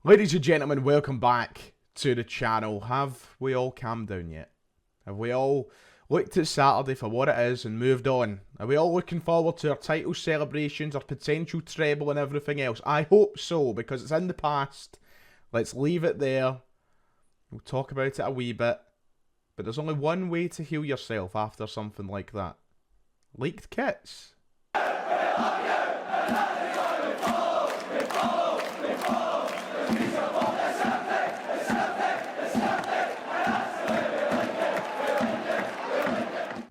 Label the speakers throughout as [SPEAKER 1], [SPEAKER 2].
[SPEAKER 1] Ladies and gentlemen, welcome back to the channel. Have we all calmed down yet? Have we all looked at Saturday for what it is and moved on? Are we all looking forward to our title celebrations, our potential treble and everything else? I hope so, because it's in the past. Let's leave it there. We'll talk about it a wee bit. But there's only one way to heal yourself after something like that. Leaked kits.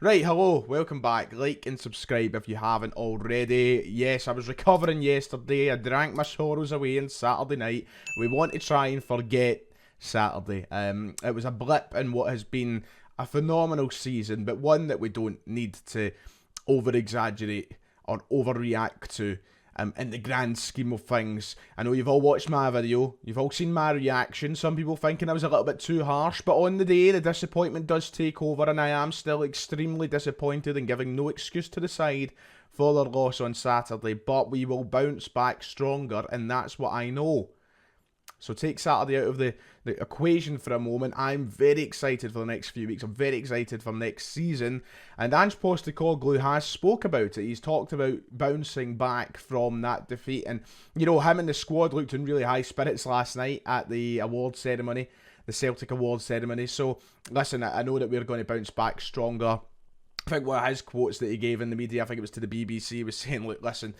[SPEAKER 1] Right, hello, welcome back. Like and subscribe if you haven't already. Yes, I was recovering yesterday. I drank my sorrows away on Saturday night. We want to try and forget Saturday. It was a blip in what has been a phenomenal season, but one that we don't need to over-exaggerate or overreact to. In the grand scheme of things. I know you've all watched my video, you've all seen my reaction, some people thinking I was a little bit too harsh, but on the day the disappointment does take over and I am still extremely disappointed and giving no excuse to the side for their loss on Saturday, but we will bounce back stronger and that's what I know. So take Saturday out of the equation for a moment. I'm very excited for the next few weeks. I'm very excited for next season. And Ange Postecoglou has spoke about it. He's talked about bouncing back from that defeat. And, you know, him and the squad looked in really high spirits last night at the award ceremony, the Celtic award ceremony. So, listen, I know that we're going to bounce back stronger. I think one of his quotes that he gave in the media, I think it was to the BBC, was saying, look, listen,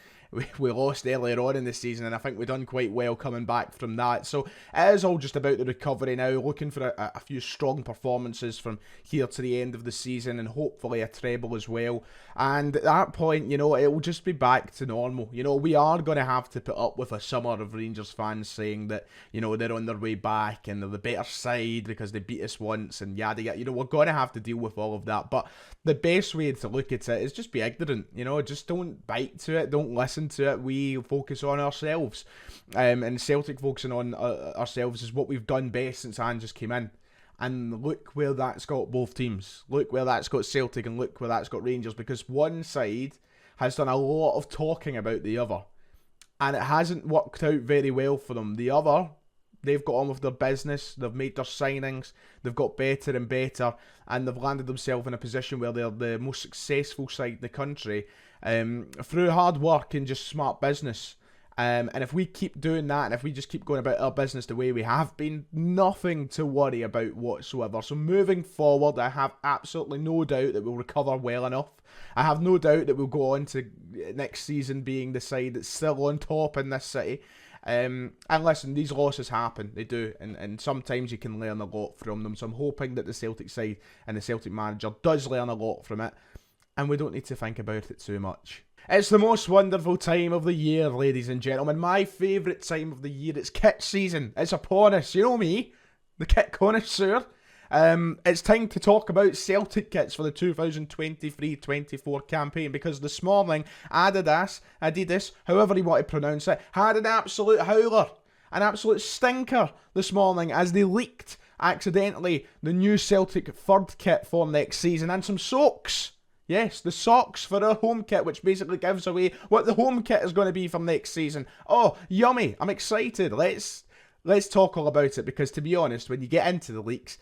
[SPEAKER 1] we lost earlier on in the season and I think we've done quite well coming back from that. So it is all just about the recovery now, looking for a few strong performances from here to the end of the season and hopefully a treble as well. And at that point, you know, it will just be back to normal. You know, we are going to have to put up with a summer of Rangers fans saying that, you know, they're on their way back and they're the better side because they beat us once and yada yada. You know, we're going to have to deal with all of that. But the best way to look at it is just be ignorant. You know, just don't bite to it, don't listen to it. We focus on ourselves, and Celtic focusing on ourselves is what we've done best since Ange just came in. And look where that's got both teams. Look where that's got Celtic and look where that's got Rangers, because one side has done a lot of talking about the other and it hasn't worked out very well for them. The other, they've got on with their business, they've made their signings, they've got better and better, and they've landed themselves in a position where they're the most successful side in the country through hard work and just smart business. And if we keep doing that, and if we just keep going about our business the way we have been, nothing to worry about whatsoever. So moving forward, I have absolutely no doubt that we'll recover well enough. I have no doubt that we'll go on to next season being the side that's still on top in this city. And listen, these losses happen, they do, and sometimes you can learn a lot from them. So I'm hoping that the Celtic side and the Celtic manager does learn a lot from it, and we don't need to think about it too much. It's the most wonderful time of the year, ladies and gentlemen. My favourite time of the year. It's kit season. It's upon us. You know me, the kit connoisseur. It's time to talk about Celtic kits for the 2023-24 campaign, because this morning Adidas, however you want to pronounce it, had an absolute howler, an absolute stinker this morning as they leaked accidentally the new Celtic third kit for next season and some socks. Yes, the socks for our home kit, which basically gives away what the home kit is going to be for next season. Oh, yummy. I'm excited. Let's talk all about it, because to be honest, when you get into the leaks,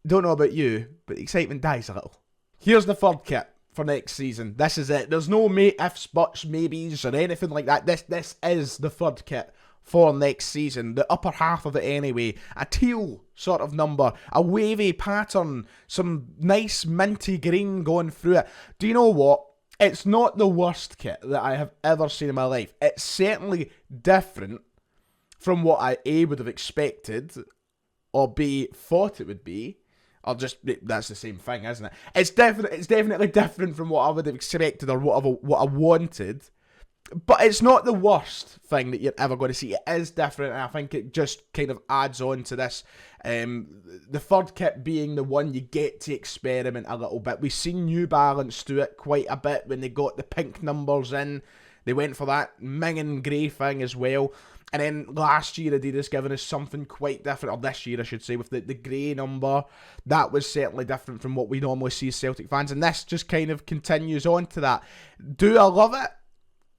[SPEAKER 1] don't know about you, but the excitement dies a little. Here's the third kit for next season. This is it. There's no ifs, buts, maybes, or anything like that. This is the third kit for next season. The upper half of it anyway. A teal sort of number. A wavy pattern. Some nice minty green going through it. Do you know what? It's not the worst kit that I have ever seen in my life. It's certainly different from what I A, would have expected, or B, thought it would be. Or just, that's the same thing, isn't it? It's definitely different from what I would have expected or what I wanted. But it's not the worst thing that you're ever going to see. It is different, and I think it just kind of adds on to this. The third kit being the one you get to experiment a little bit. We've seen New Balance do it quite a bit when they got the pink numbers in. They went for that minging grey thing as well. And then last year, Adidas given us something quite different, or this year I should say, with the grey number. That was certainly different from what we normally see as Celtic fans, and this just kind of continues on to that. Do I love it?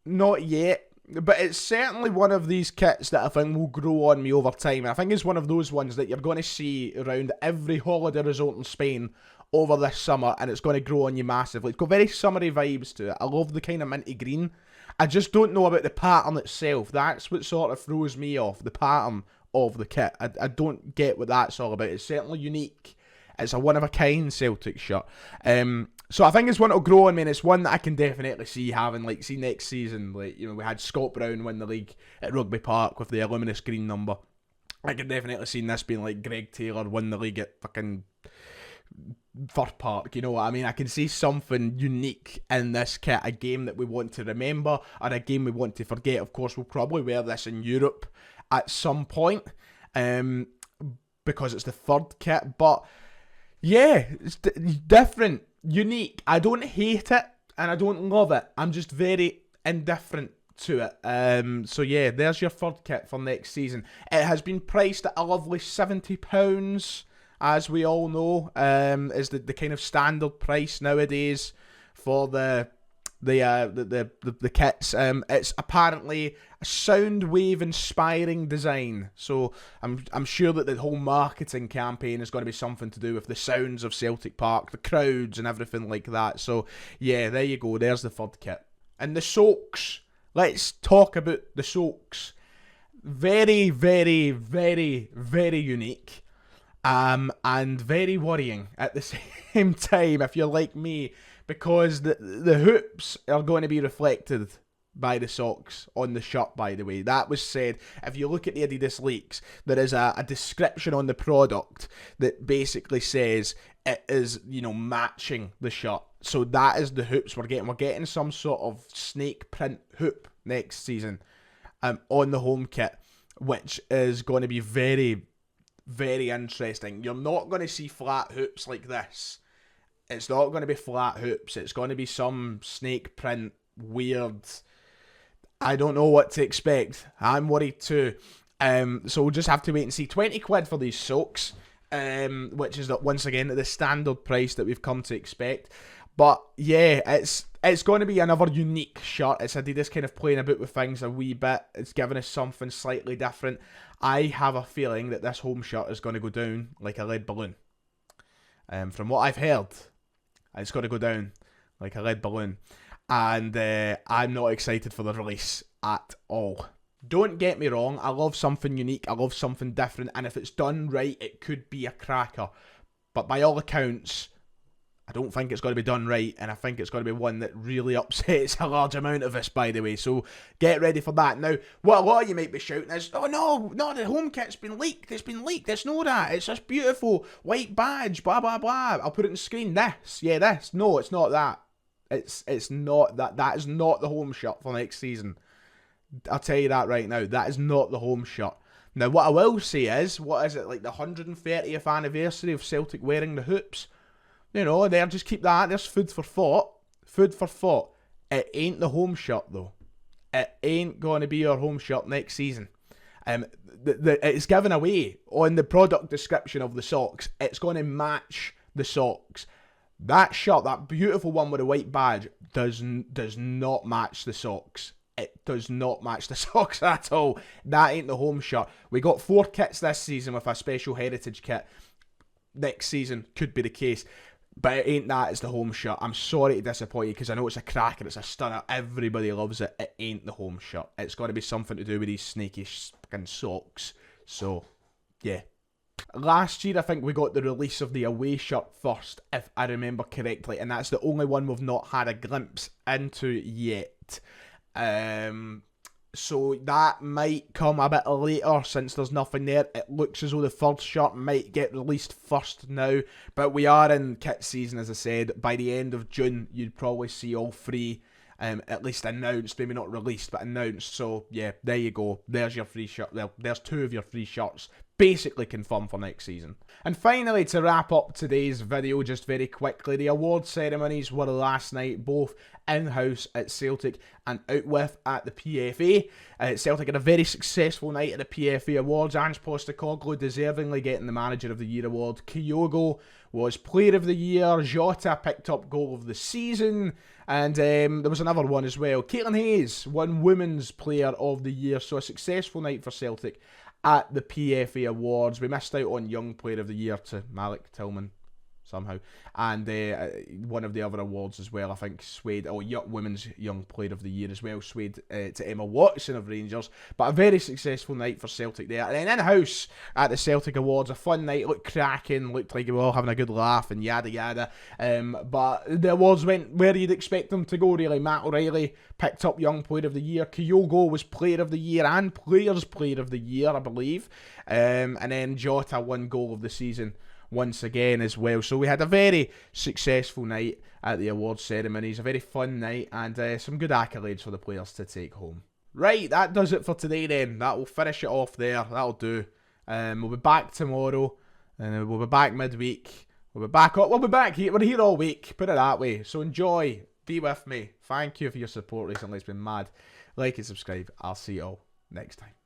[SPEAKER 1] Not yet. But it's certainly one of these kits that I think will grow on me over time. And I think it's one of those ones that you're going to see around every holiday resort in Spain over this summer, and it's going to grow on you massively. It's got very summery vibes to it. I love the kind of minty green. I just don't know about the pattern itself. That's what sort of throws me off, the pattern of the kit. I don't get what that's all about. It's certainly unique. It's a one-of-a-kind Celtic shirt. So I think it's one that'll grow on me, and it's one that I can definitely see having, like, see next season. Like, you know, we had Scott Brown win the league at Rugby Park with the Illuminous green number. I can definitely see this being like Greg Taylor win the league at fucking Firth Park, you know what I mean? I can see something unique in this kit, a game that we want to remember, or a game we want to forget. Of course, we'll probably wear this in Europe at some point, because it's the third kit, but yeah, it's different, unique. I don't hate it, and I don't love it. I'm just very indifferent to it. So yeah, there's your third kit for next season. It has been priced at a lovely £70, as we all know, is the kind of standard price nowadays for the kits. It's apparently a sound wave inspiring design, so I'm sure that the whole marketing campaign is going to be something to do with the sounds of Celtic Park, the crowds and everything like that. So yeah, there you go, there's the third kit. And the socks, let's talk about the socks. Very, very, very, very unique. And very worrying at the same time, if you're like me, because the hoops are going to be reflected by the socks on the shirt, by the way. That was said. If you look at the Adidas leaks, there is a description on the product that basically says it is, you know, matching the shirt. So that is the hoops we're getting. We're getting some sort of snake print hoop next season on the home kit, which is going to be very, very interesting. You're not going to see flat hoops like this. It's not going to be flat hoops. It's going to be some snake print, weird. I don't know what to expect. I'm worried too. So we'll just have to wait and see. 20 quid for these socks, which is once again the standard price that we've come to expect. But yeah, it's going to be another unique shirt. It's Adidas kind of playing about with things a wee bit. It's giving us something slightly different. I have a feeling that this home shirt is going to go down like a lead balloon. From what I've heard, it's going to go down like a lead balloon. And I'm not excited for the release at all. Don't get me wrong, I love something unique, I love something different, and if it's done right, it could be a cracker. But by all accounts, I don't think it's going to be done right, and I think it's going to be one that really upsets a large amount of us, by the way. So get ready for that. Now, what a lot of you might be shouting is, oh no, the home kit's been leaked. It's been leaked. It's no that. It's this beautiful white badge, blah, blah, blah. I'll put it on screen. This. No, it's not that. It's not that. That is not the home shirt for next season. I'll tell you that right now. That is not the home shirt. Now, what I will say is, what is it, like the 130th anniversary of Celtic wearing the hoops? You know, there, just keep that. There's food for thought. Food for thought. It ain't the home shirt, though. It ain't going to be your home shirt next season. It's given away on the product description of the socks. It's going to match the socks. That shirt, that beautiful one with a white badge, does not match the socks. It does not match the socks at all. That ain't the home shirt. We got 4 kits this season with a special heritage kit. Next season could be the case. But it ain't that, it's the home shirt. I'm sorry to disappoint you, because I know it's a cracker, it's a stunner, everybody loves it. It ain't the home shirt. It's got to be something to do with these snaky fucking socks. So, yeah. Last year, I think we got the release of the away shirt first, if I remember correctly, and that's the only one we've not had a glimpse into yet. So that might come a bit later since there's nothing there. It looks as though the third shirt might get released first now, but we are in kit season, as I said. By the end of June, you'd probably see all 3 at least announced, maybe not released, but announced. So yeah, there you go. There's your free shirt. Well, there's 2 of your free shirts, basically confirmed for next season. And finally, to wrap up today's video just very quickly, the award ceremonies were last night, both in-house at Celtic and out with at the PFA. Celtic had a very successful night at the PFA Awards. Ange Postecoglou deservingly getting the Manager of the Year award. Kyogo was Player of the Year. Jota picked up Goal of the Season. And there was another one as well. Caitlin Hayes won Women's Player of the Year. So a successful night for Celtic at the PFA Awards. We missed out on Young Player of the Year to Malik Tillman somehow, and one of the other awards as well, I think, swayed, Women's Young Player of the Year as well, swayed to Emma Watson of Rangers. But a very successful night for Celtic there. And then in-house at the Celtic Awards, a fun night, looked cracking, looked like we were all having a good laugh and yada yada. But the awards went where you'd expect them to go, really. Matt O'Reilly picked up Young Player of the Year. Kyogo was Player of the Year and Players Player of the Year, I believe. And then Jota won Goal of the Season once again as well. So we had a very successful night at the awards ceremonies, a very fun night, and some good accolades for the players to take home. Right, that does it for today then. That will finish it off there. That'll do. We'll be back tomorrow, and we'll be back midweek. We'll be back here. We're here all week, put it that way. So enjoy. Be with me. Thank you for your support recently. It's been mad. Like and subscribe. I'll see you all next time.